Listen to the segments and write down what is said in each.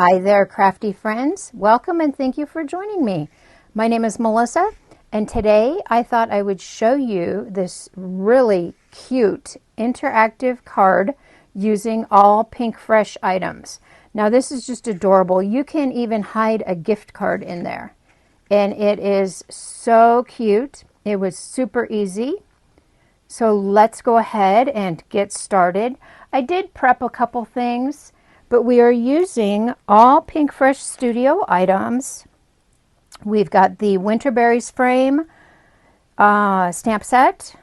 Hi there, crafty friends. Welcome and thank you for joining me. My name is Melissa, and today I thought I would show you this really cute interactive card using all Pinkfresh items. Now this is just adorable. You can even hide a gift card in there, and it is so cute. It was super easy. So let's go ahead and get started. I did prep a couple things, but we are using all Pinkfresh Studio items. We've got the Winterberries frame, stamp set,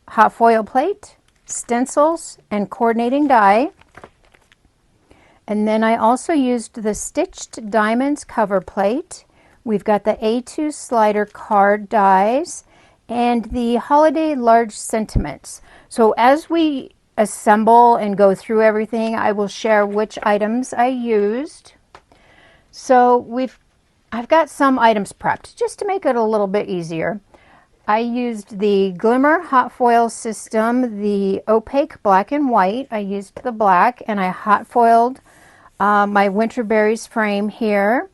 hot foil plate, stencils, and coordinating die. And then I also used the Stitched Diamonds cover plate. We've got the A2 slider card dies and the holiday large sentiments. So as we assemble and go through everything, I will share which items I used. So I've got some items prepped just to make it a little bit easier. I used the Glimmer hot foil system, the Opaque black and white. I used the black, and I hot foiled my Winterberries frame here.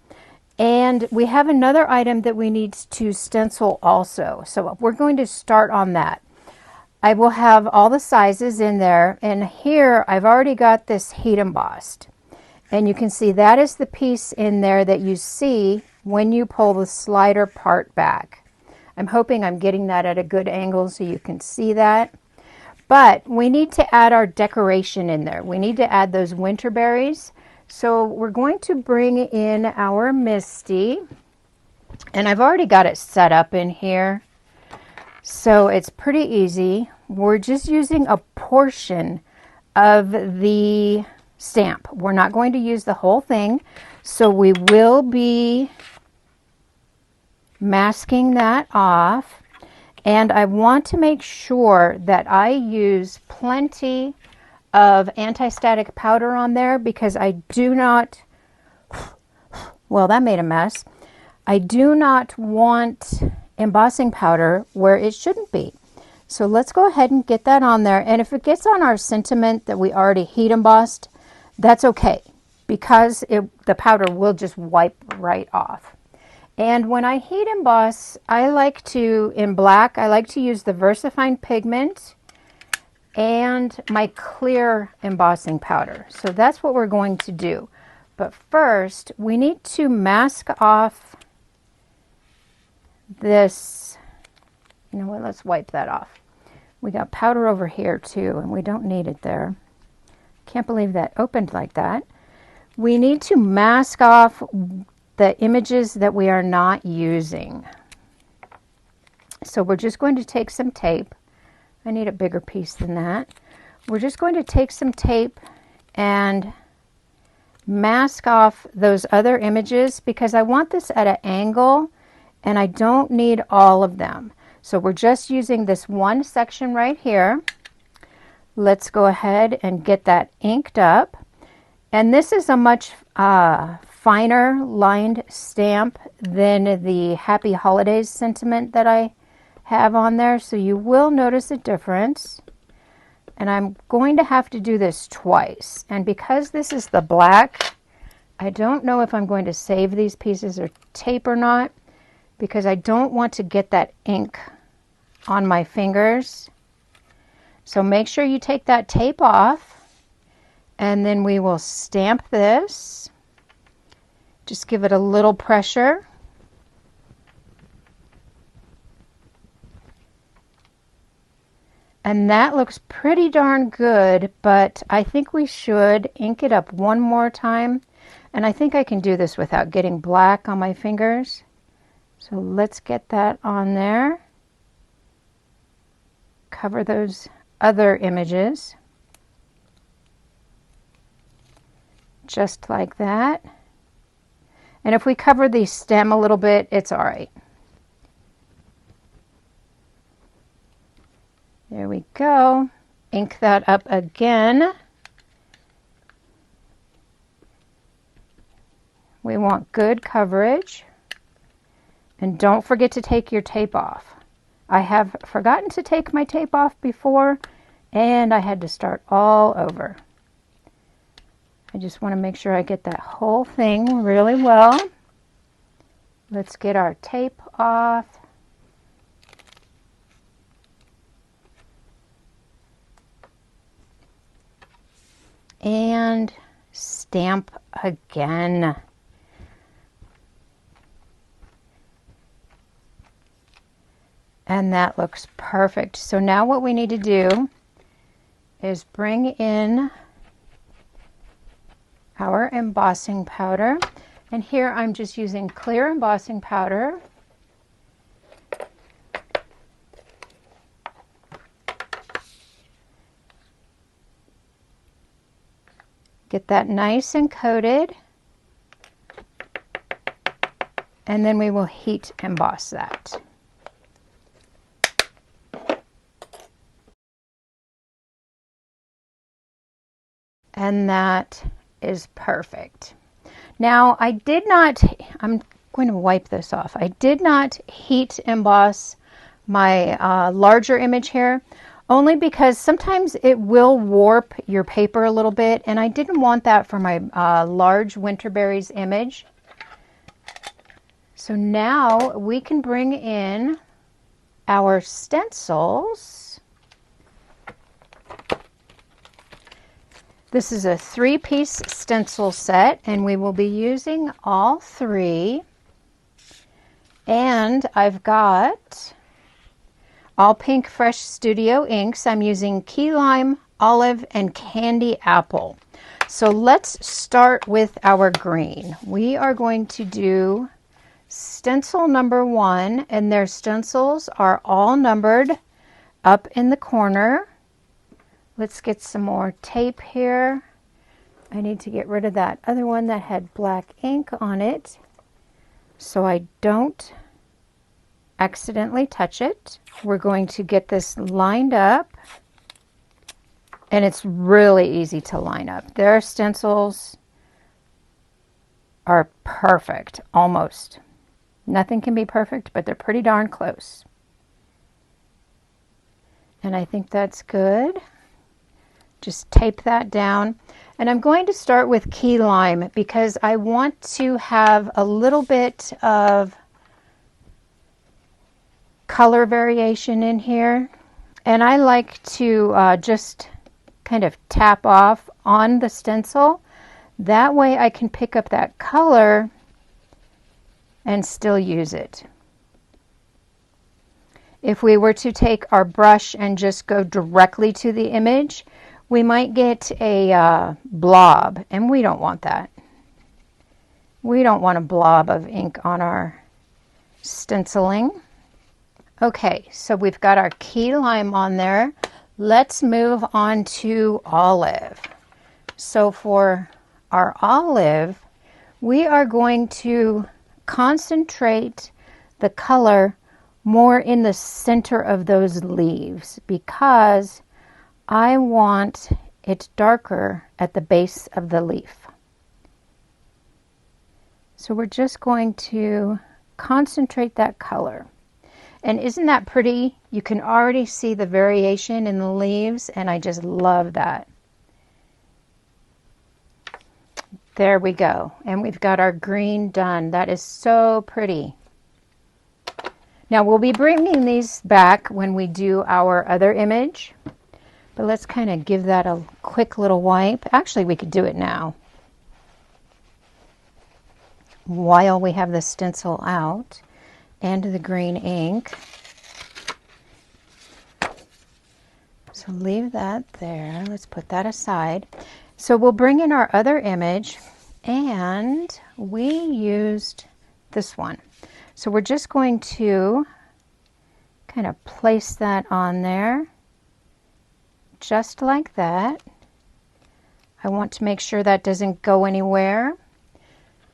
And we have another item that we need to stencil also. So we're going to start on that. I will have all the sizes in there, and here I've already got this heat embossed, and you can see that is the piece in there that you see when you pull the slider part back. I'm hoping I'm getting that at a good angle so you can see that. But we need to add our decoration in there. We need to add those Winterberries. So we're going to bring in our Misty, and I've already got it set up in here. So it's pretty easy. We're just using a portion of the stamp. We're not going to use the whole thing. So we will be masking that off. And I want to make sure that I use plenty of anti-static powder on there, because I do not, well, that made a mess. I do not want embossing powder where it shouldn't be. So let's go ahead and get that on there. And if it gets on our sentiment that we already heat embossed, that's okay, because the powder will just wipe right off. And when I heat emboss, I like to, in black, I like to use the VersaFine pigment and my clear embossing powder. So that's what we're going to do. But first, we need to mask off this. You know what, let's wipe that off. We got powder over here too, and we don't need it there. Can't believe that opened like that. We need to mask off the images that we are not using. So we're just going to take some tape. I need a bigger piece than that. We're just going to take some tape and mask off those other images, because I want this at an angle and I don't need all of them. So we're just using this one section right here. Let's go ahead and get that inked up. And this is a much finer lined stamp than the Happy Holidays sentiment that I have on there. So you will notice a difference. And I'm going to have to do this twice. And because this is the black, I don't know if I'm going to save these pieces or tape or not, because I don't want to get that ink on my fingers. So make sure you take that tape off, and then we will stamp this. Just give it a little pressure. And that looks pretty darn good, but I think we should ink it up one more time. And I think I can do this without getting black on my fingers. So let's get that on there. Cover those other images. Just like that. And if we cover the stem a little bit, it's all right. There we go. Ink that up again. We want good coverage. And don't forget to take your tape off. I have forgotten to take my tape off before, and I had to start all over. I just want to make sure I get that whole thing really well. Let's get our tape off. And stamp again. And that looks perfect. So now what we need to do is bring in our embossing powder. And here I'm just using clear embossing powder. Get that nice and coated. And then we will heat emboss that. And that is perfect. Now I'm going to wipe this off. I did not heat emboss my larger image here, only because sometimes it will warp your paper a little bit, and I didn't want that for my large Winterberries image. So now we can bring in our stencils. This is a 3-piece stencil set, and we will be using all 3. And I've got all Pinkfresh Studio inks. I'm using key lime, olive, and candy apple. So let's start with our green. We are going to do stencil number 1, and their stencils are all numbered up in the corner. Let's get some more tape here. I need to get rid of that other one that had black ink on it so I don't accidentally touch it. We're going to get this lined up, and it's really easy to line up. Their stencils are perfect, almost. Nothing can be perfect, but they're pretty darn close. And I think that's good. Just tape that down. And I'm going to start with key lime because I want to have a little bit of color variation in here. And I like to just kind of tap off on the stencil. That way I can pick up that color and still use it. If we were to take our brush and just go directly to the image, we might get a blob, and we don't want that. We don't want a blob of ink on our stenciling. Okay, so we've got our key lime on there. Let's move on to olive. So for our olive, we are going to concentrate the color more in the center of those leaves because I want it darker at the base of the leaf. So we're just going to concentrate that color. And isn't that pretty? You can already see the variation in the leaves, and I just love that. There we go. And we've got our green done. That is so pretty. Now we'll be bringing these back when we do our other image. But let's kind of give that a quick little wipe. Actually, we could do it now while we have the stencil out and the green ink. So leave that there. Let's put that aside. So we'll bring in our other image, and we used this one. So we're just going to kind of place that on there. Just like that. I want to make sure that doesn't go anywhere.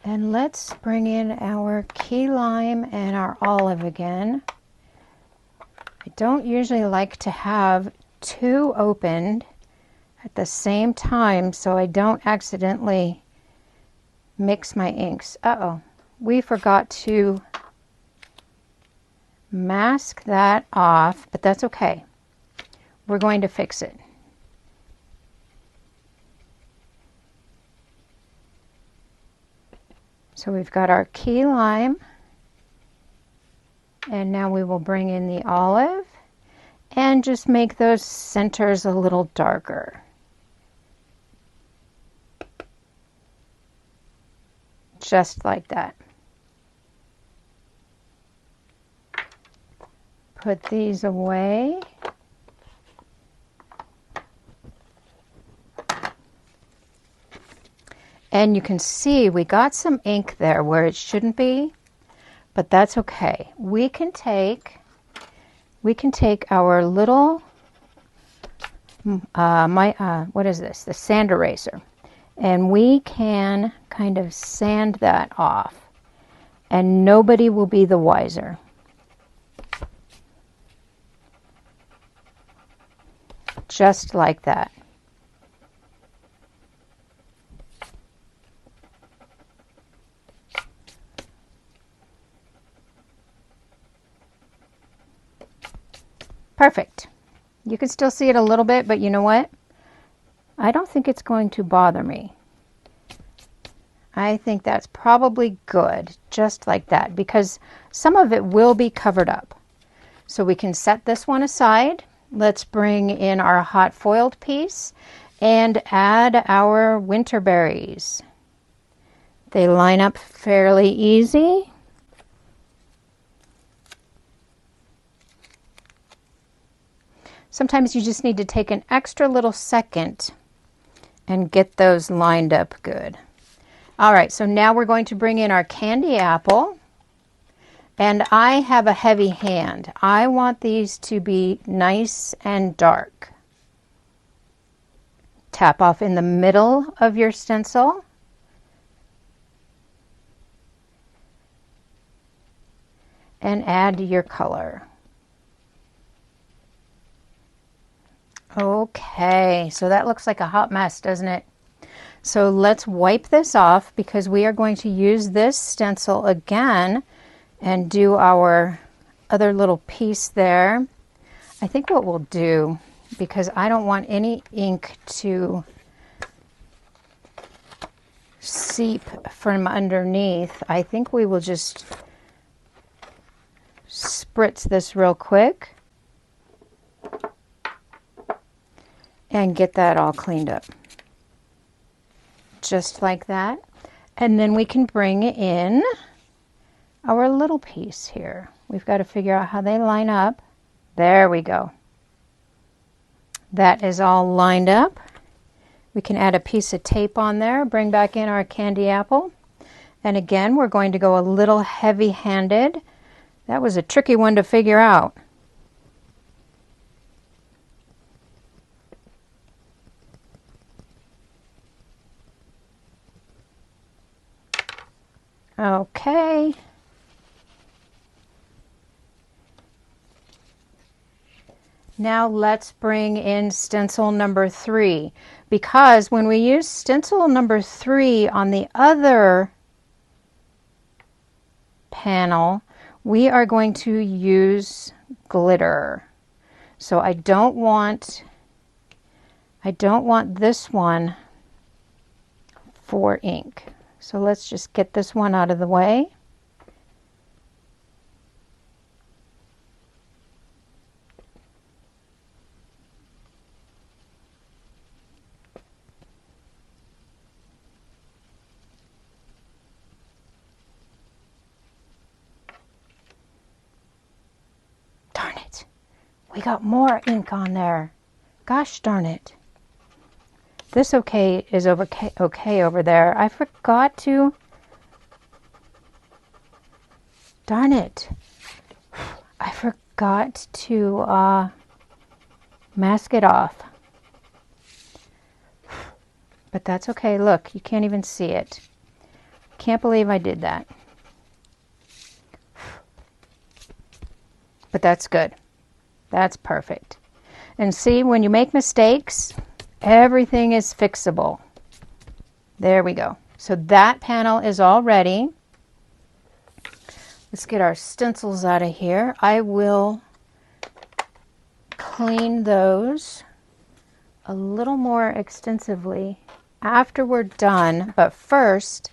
And let's bring in our key lime and our olive again. I don't usually like to have 2 opened at the same time so I don't accidentally mix my inks. Uh-oh, we forgot to mask that off, but that's okay. We're going to fix it. So we've got our key lime, and now we will bring in the olive and just make those centers a little darker. Just like that. Put these away. And you can see we got some ink there where it shouldn't be, but that's okay. We can take our little what is this? The sand eraser. And we can kind of sand that off, and nobody will be the wiser. Just like that. Perfect. You can still see it a little bit, but you know what? I don't think it's going to bother me. I think that's probably good, just like that, because some of it will be covered up. So we can set this one aside. Let's bring in our hot foiled piece and add our winter berries. They line up fairly easy. Sometimes you just need to take an extra little second and get those lined up good. All right, so now we're going to bring in our candy apple. And I have a heavy hand. I want these to be nice and dark. Tap off in the middle of your stencil. And add your color. Okay, so that looks like a hot mess, doesn't it? So let's wipe this off because we are going to use this stencil again and do our other little piece there. I think what we'll do, because I don't want any ink to seep from underneath, I think we will just spritz this real quick and get that all cleaned up. Just like that. And then we can bring in our little piece here. We've got to figure out how they line up. There we go. That is all lined up. We can add a piece of tape on there, bring back in our candy apple. And again, we're going to go a little heavy-handed. That was a tricky one to figure out. Okay. Now let's bring in stencil number 3, because when we use stencil number 3 on the other panel, we are going to use glitter. So I don't want this one for ink. So let's just get this one out of the way. Darn it. We got more ink on there. Gosh darn it. This okay is okay over there. I forgot to... Darn it. I forgot to mask it off. But that's okay. Look, you can't even see it. Can't believe I did that. But that's good. That's perfect. And see, when you make mistakes, everything is fixable. There we go. So that panel is all ready. Let's get our stencils out of here. I will clean those a little more extensively after we're done. But first,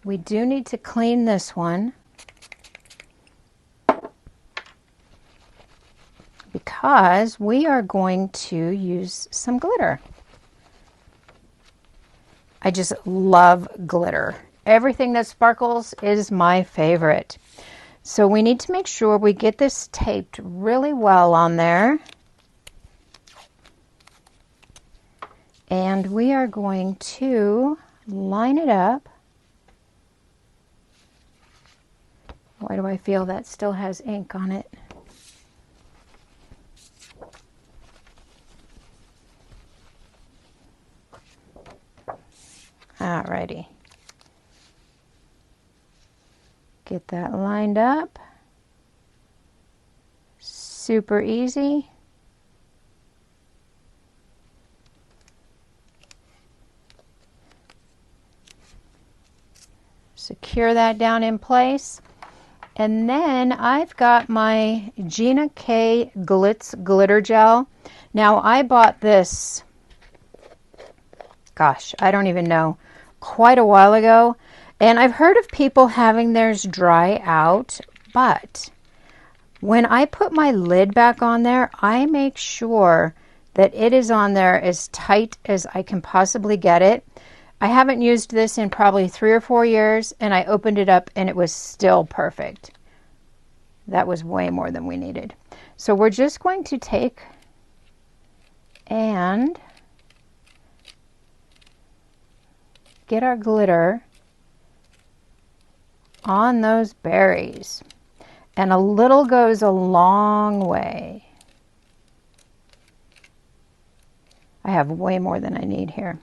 we do need to clean this one because we are going to use some glitter. I just love glitter. Everything that sparkles is my favorite. So we need to make sure we get this taped really well on there. And we are going to line it up. Why do I feel that still has ink on it? Alrighty. Get that lined up. Super easy. Secure that down in place. And then I've got my Gina K Glitz glitter gel. Now I bought this, gosh, I don't even know, quite a while ago. And I've heard of people having theirs dry out, but when I put my lid back on there, I make sure that it is on there as tight as I can possibly get it. I haven't used this in probably 3 or 4 years, and I opened it up and it was still perfect. That was way more than we needed. So we're just going to take and get our glitter on those berries. And a little goes a long way. I have way more than I need here.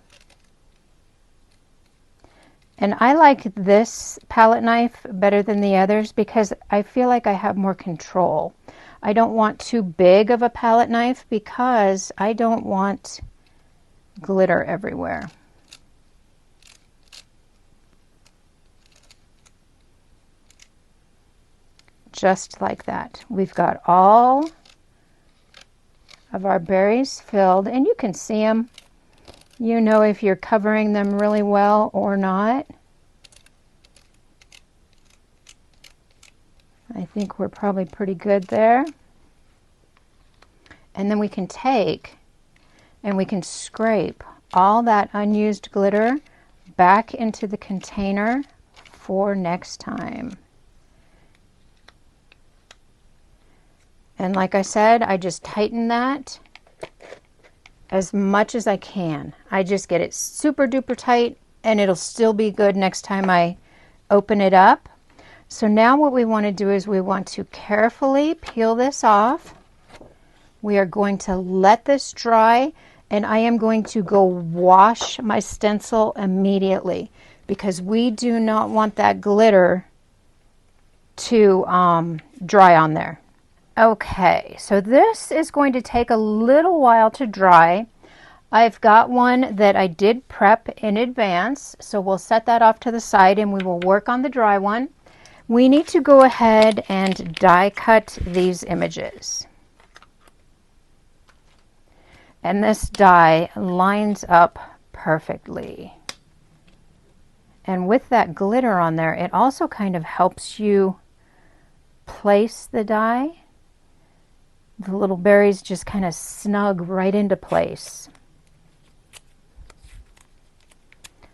And I like this palette knife better than the others because I feel like I have more control. I don't want too big of a palette knife because I don't want glitter everywhere. Just like that. We've got all of our berries filled, and you can see them. You know if you're covering them really well or not. I think we're probably pretty good there. And then we can take and we can scrape all that unused glitter back into the container for next time. And like I said, I just tighten that as much as I can. I just get it super duper tight and it'll still be good next time I open it up. So now what we want to do is we want to carefully peel this off. We are going to let this dry, and I am going to go wash my stencil immediately because we do not want that glitter to dry on there. Okay, so this is going to take a little while to dry. I've got one that I did prep in advance, so we'll set that off to the side and we will work on the dry one. We need to go ahead and die cut these images. And this die lines up perfectly. And with that glitter on there, it also kind of helps you place the die. The little berries just kind of snug right into place.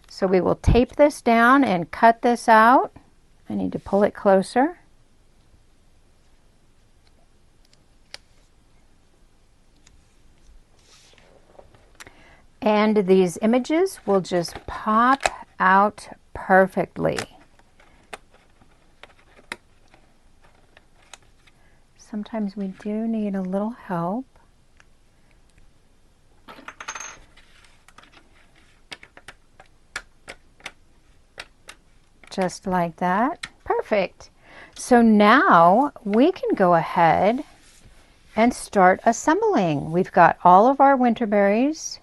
So we will tape this down and cut this out. I need to pull it closer. And these images will just pop out perfectly. Sometimes we do need a little help. Just like that. Perfect. So now we can go ahead and start assembling. We've got all of our winter berries.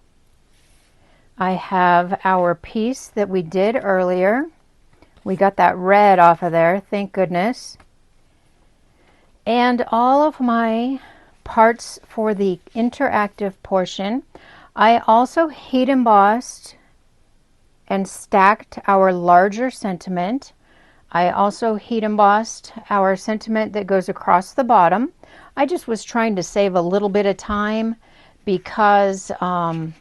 I have our piece that we did earlier. We got that red off of there, thank goodness. And all of my parts for the interactive portion. I also heat embossed and stacked our larger sentiment. I also heat embossed our sentiment that goes across the bottom. I just was trying to save a little bit of time because I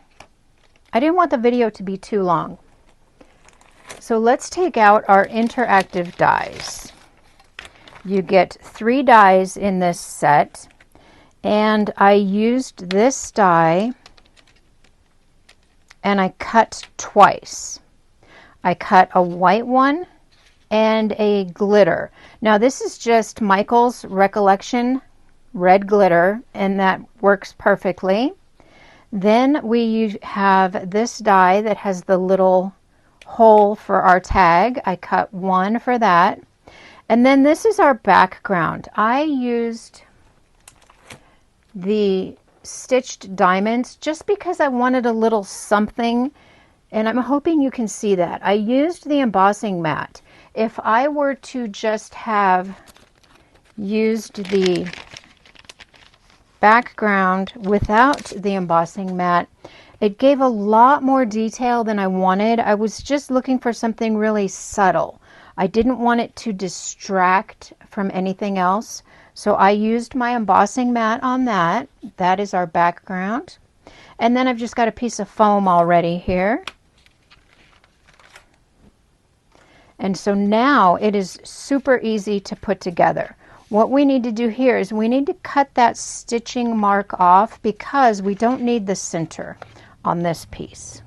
didn't want the video to be too long. So let's take out our interactive dies. You get 3 dies in this set, and I used this die and I cut twice. I cut a white one and a glitter. Now this is just Michael's Recollection red glitter, and that works perfectly. Then we have this die that has the little hole for our tag. I cut 1 for that. And then this is our background. I used the stitched diamonds just because I wanted a little something, and I'm hoping you can see that. I used the embossing mat. If I were to just have used the background without the embossing mat, it gave a lot more detail than I wanted. I was just looking for something really subtle. I didn't want it to distract from anything else, so I used my embossing mat on that. That is our background. And then I've just got a piece of foam already here. And so now it is super easy to put together. What we need to do here is we need to cut that stitching mark off because we don't need the center on this piece.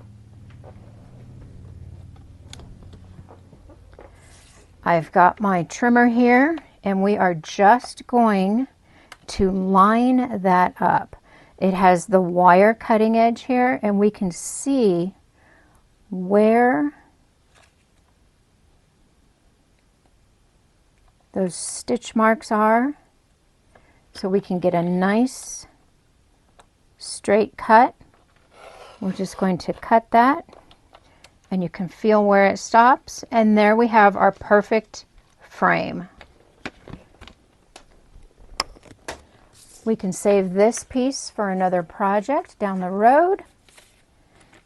I've got my trimmer here, and we are just going to line that up. It has the wire cutting edge here, and we can see where those stitch marks are, so we can get a nice straight cut. We're just going to cut that, and you can feel where it stops, and there we have our perfect frame. We can save this piece for another project down the road,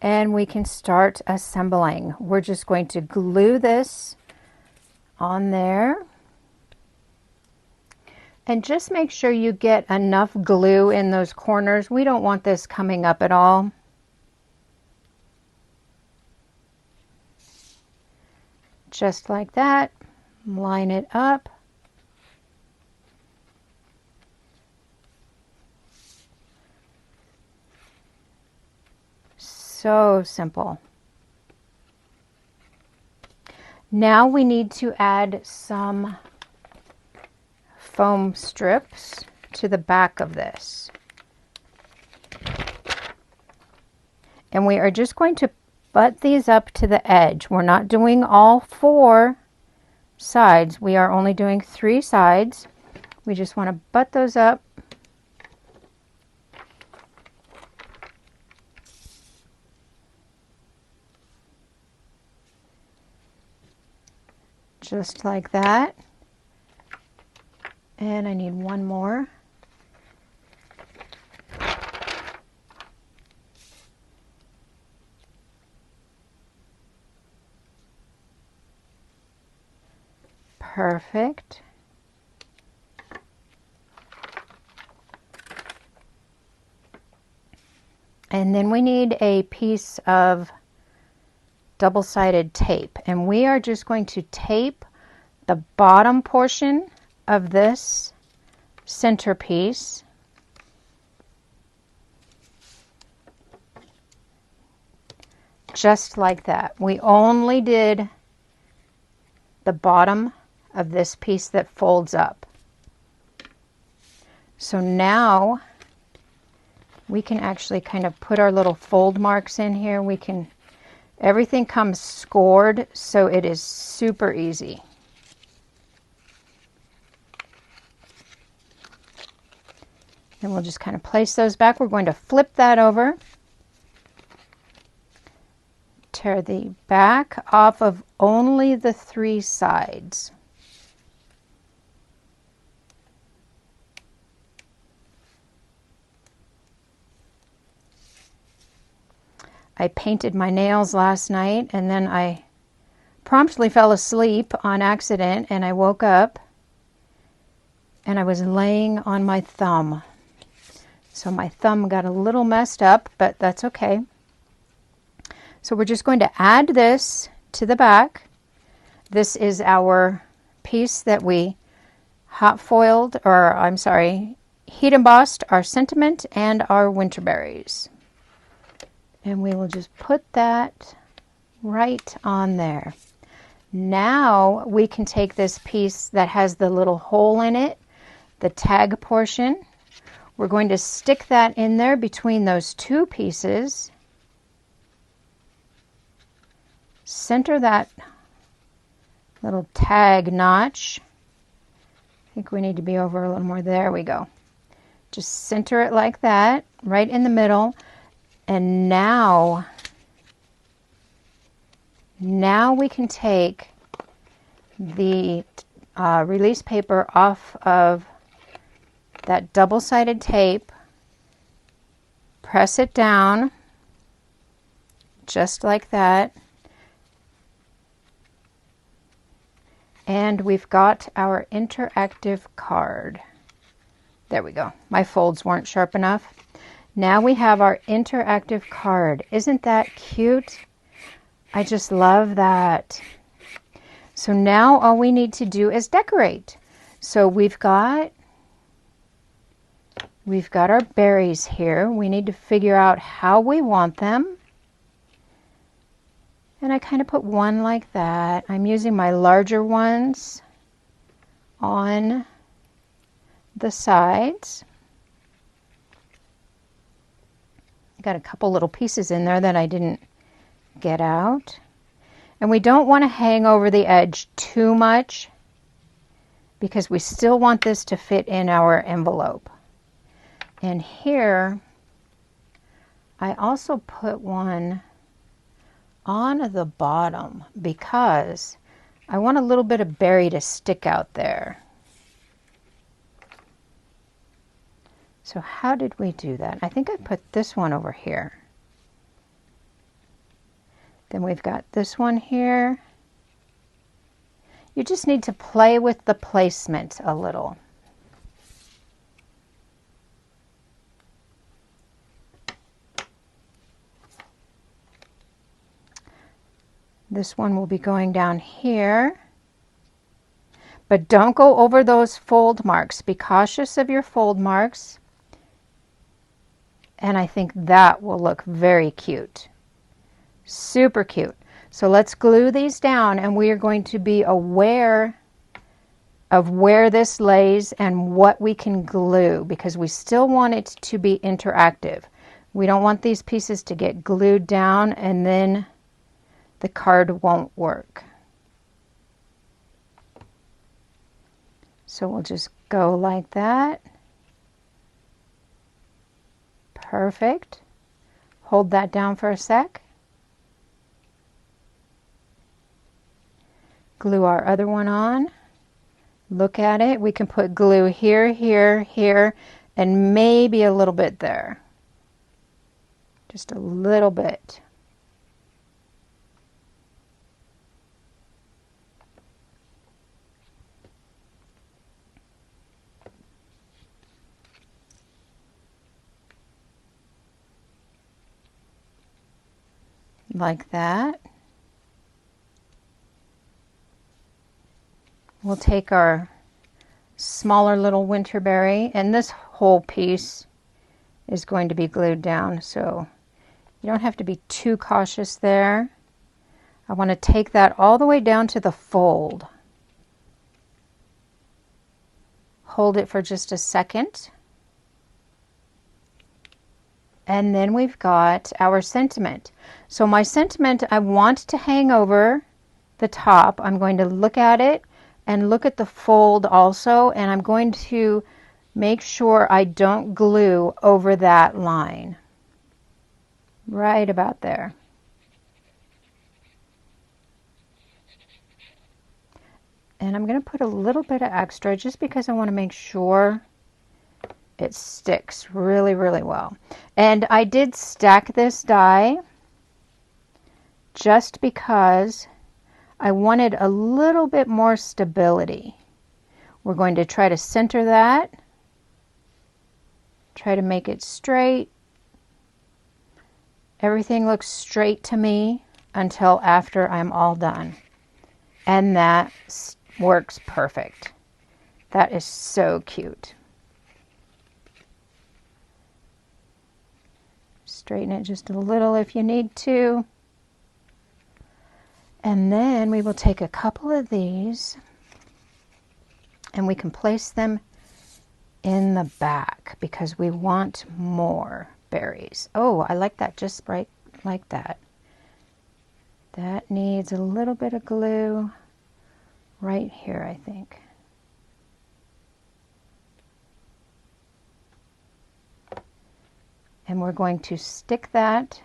and we can start assembling. We're just going to glue this on there, and just make sure you get enough glue in those corners. We don't want this coming up at all. Just like that. Line it up. So simple. Now we need to add some foam strips to the back of this. And we are just going to butt these up to the edge. We're not doing all 4 sides. We are only doing 3 sides. We just want to butt those up. Just like that. And I need one more. Perfect. And then we need a piece of double-sided tape, and we are just going to tape the bottom portion of this centerpiece just like that. We only did the bottom of this piece that folds up. So now we can actually kind of put our little fold marks in here. We can, everything comes scored, so it is super easy. And we'll just kind of place those back. We're going to flip that over. Tear the back off of only the 3 sides. I painted my nails last night and then I promptly fell asleep on accident, and I woke up and I was laying on my thumb. So my thumb got a little messed up, but that's okay. So we're just going to add this to the back. This is our piece that we heat embossed our sentiment and our winterberries. And we will just put that right on there. Now we can take this piece that has the little hole in it, the tag portion. We're going to stick that in there between those two pieces. Center that little tag notch. I think we need to be over a little more. There we go. Just center it like that, right in the middle. And now we can take the release paper off of that double-sided tape, press it down just like that, and we've got our interactive card. There we go. My folds weren't sharp enough. Now we have our interactive card. Isn't that cute? I just love that. So now all we need to do is decorate. So we've got our berries here. We need to figure out how we want them. And I kind of put one like that. I'm using my larger ones on the sides. I got a couple little pieces in there that I didn't get out. And we don't want to hang over the edge too much because we still want this to fit in our envelope. And here I also put one on the bottom because I want a little bit of berry to stick out there. So how did we do that? I think I put this one over here. Then we've got this one here. You just need to play with the placement a little. This one will be going down here. But don't go over those fold marks. Be cautious of your fold marks. And I think that will look very cute. Super cute. So let's glue these down, and we are going to be aware of where this lays and what we can glue, because we still want it to be interactive. We don't want these pieces to get glued down and then the card won't work. So we'll just go like that. Perfect. Hold that down for a sec. Glue our other one on. Look at it. We can put glue here, here, here, and maybe a little bit there. Just a little bit. Like that. We'll take our smaller little winterberry, and this whole piece is going to be glued down, so you don't have to be too cautious there. I want to take that all the way down to the fold. Hold it for just a second. And then we've got our sentiment. So my sentiment, I want to hang over the top. I'm going to look at it and look at the fold also, and I'm going to make sure I don't glue over that line. Right about there. And I'm going to put a little bit of extra just because I want to make sure it sticks really, really well. And I did stack this die just because I wanted a little bit more stability. We're going to try to center that, try to make it straight. Everything looks straight to me until after I'm all done. And that works perfect. That is so cute. Straighten it just a little if you need to. And then we will take a couple of these and we can place them in the back because we want more berries. Oh, I like that just right like that. That needs a little bit of glue right here, I think. And we're going to stick that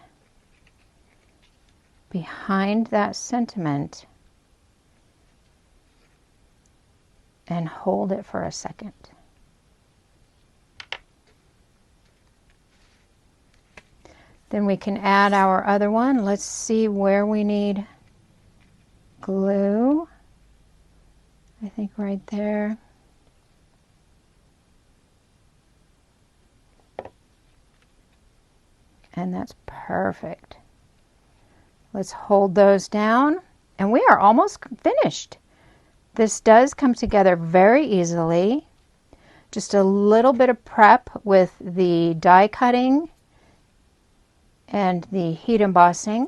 behind that sentiment and hold it for a second. Then we can add our other one. Let's see where we need glue. I think right there. And that's perfect. Let's hold those down. And we are almost finished. This does come together very easily. Just a little bit of prep with the die cutting and the heat embossing,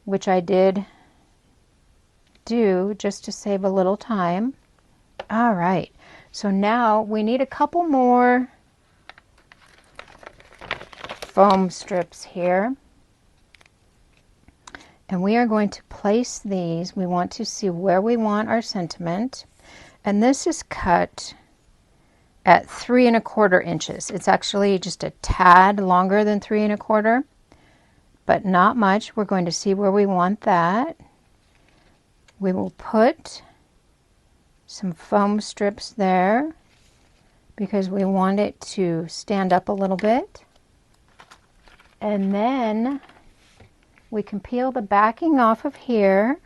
which I did do just to save a little time. All right, so now we need a couple more foam strips here. And we are going to place these. We want to see where we want our sentiment. And this is cut at 3 1/4 inches. It's actually just a tad longer than 3 1/4, but not much. We're going to see where we want that. We will put some foam strips there because we want it to stand up a little bit. And then we can peel the backing off of here.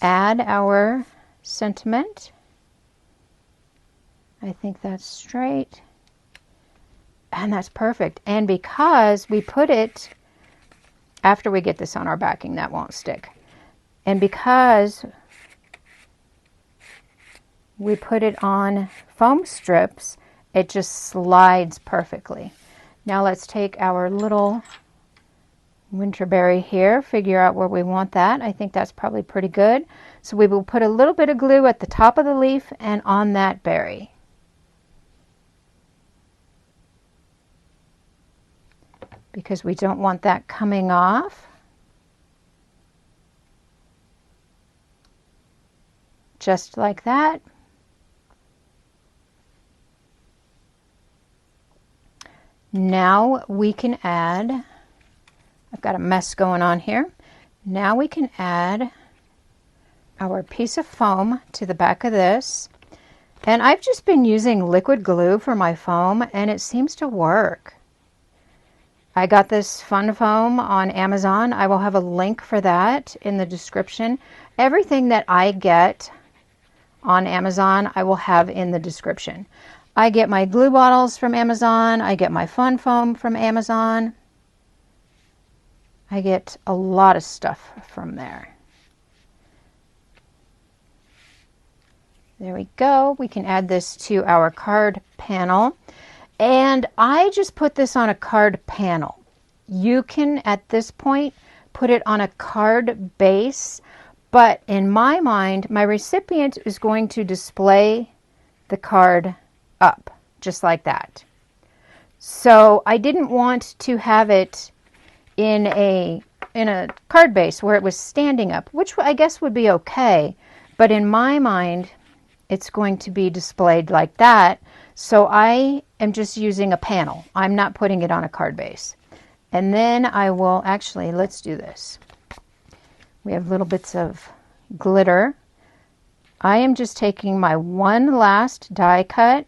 Add our sentiment. I think that's straight. And that's perfect. And because we put it, after we get this on our backing, that won't stick. And because we put it on foam strips, it just slides perfectly. Now let's take our little winterberry here, figure out where we want that. I think that's probably pretty good. So we will put a little bit of glue at the top of the leaf and on that berry. Because we don't want that coming off. Just like that. Now we can add, I've got a mess going on here. Now we can add our piece of foam to the back of this. And I've just been using liquid glue for my foam and it seems to work. I got this fun foam on Amazon. I will have a link for that in the description. Everything that I get on Amazon, I will have in the description. I get my glue bottles from Amazon. I get my fun foam from Amazon. I get a lot of stuff from there. There we go. We can add this to our card panel. And I just put this on a card panel. You can, at this point, put it on a card base. But in my mind, my recipient is going to display the card up, just like that. So I didn't want to have it in a card base where it was standing up, which I guess would be okay. But in my mind, it's going to be displayed like that. So I am just using a panel. I'm not putting it on a card base. And then I will actually, let's do this. We have little bits of glitter. I am just taking my one last die cut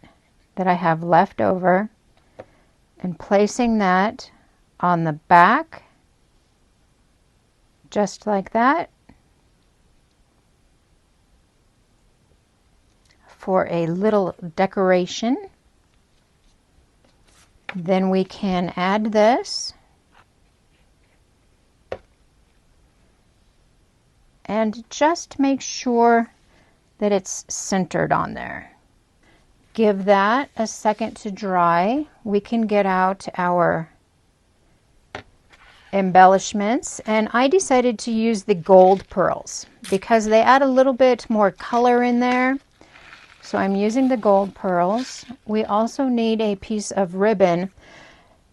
that I have left over, and placing that on the back, just like that, for a little decoration. Then we can add this and just make sure that it's centered on there. Give that a second to dry. We can get out our embellishments, and I decided to use the gold pearls because they add a little bit more color in there. So I'm using the gold pearls. We also need a piece of ribbon,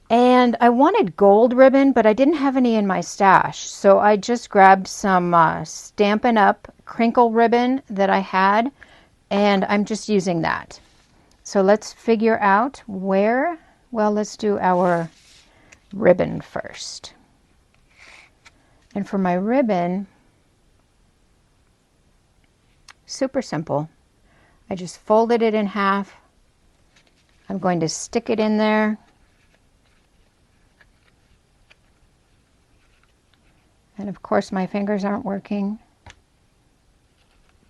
and I wanted gold ribbon, but I didn't have any in my stash. So I just grabbed some Stampin' Up! Crinkle ribbon that I had, and I'm just using that. So let's figure out where, well, let's do our ribbon first. And for my ribbon, super simple. I just folded it in half. I'm going to stick it in there. And of course my fingers aren't working.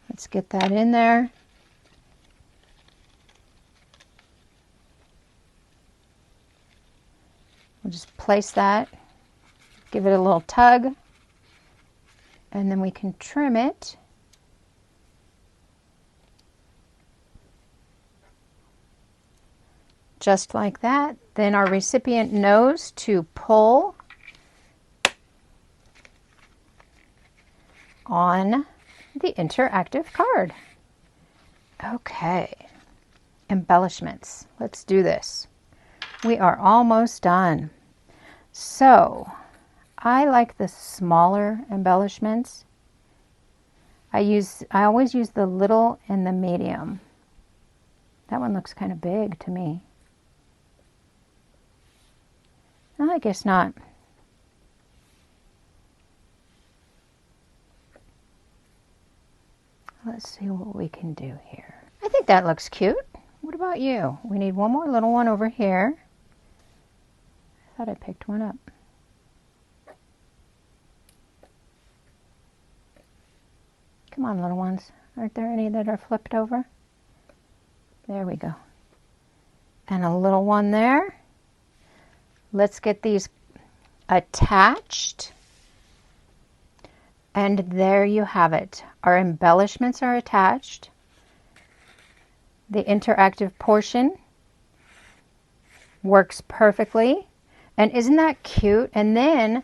Let's get that in there. We'll just place that, give it a little tug, and then we can trim it. Just like that. Then our recipient knows to pull on the interactive card. Okay, embellishments. Let's do this. We are almost done. So I like the smaller embellishments. I always use the little and the medium. That one looks kind of big to me. No, I guess not. Let's see what we can do here. I think that looks cute. What about you? We need one more little one over here. I thought I picked one up. Come on, little ones. Aren't there any that are flipped over? There we go. And a little one there. Let's get these attached. And there you have it. Our embellishments are attached. The interactive portion works perfectly. And isn't that cute? And then,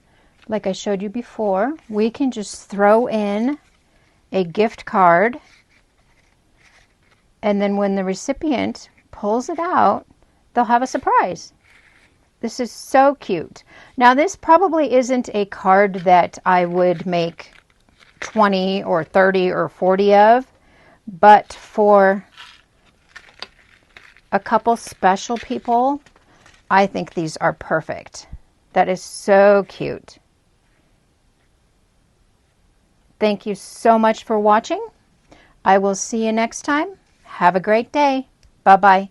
like I showed you before, we can just throw in a gift card. And then when the recipient pulls it out, they'll have a surprise. This is so cute. Now, this probably isn't a card that I would make 20 or 30 or 40 of, but for a couple special people, I think these are perfect. That is so cute. Thank you so much for watching. I will see you next time. Have a great day. Bye-bye.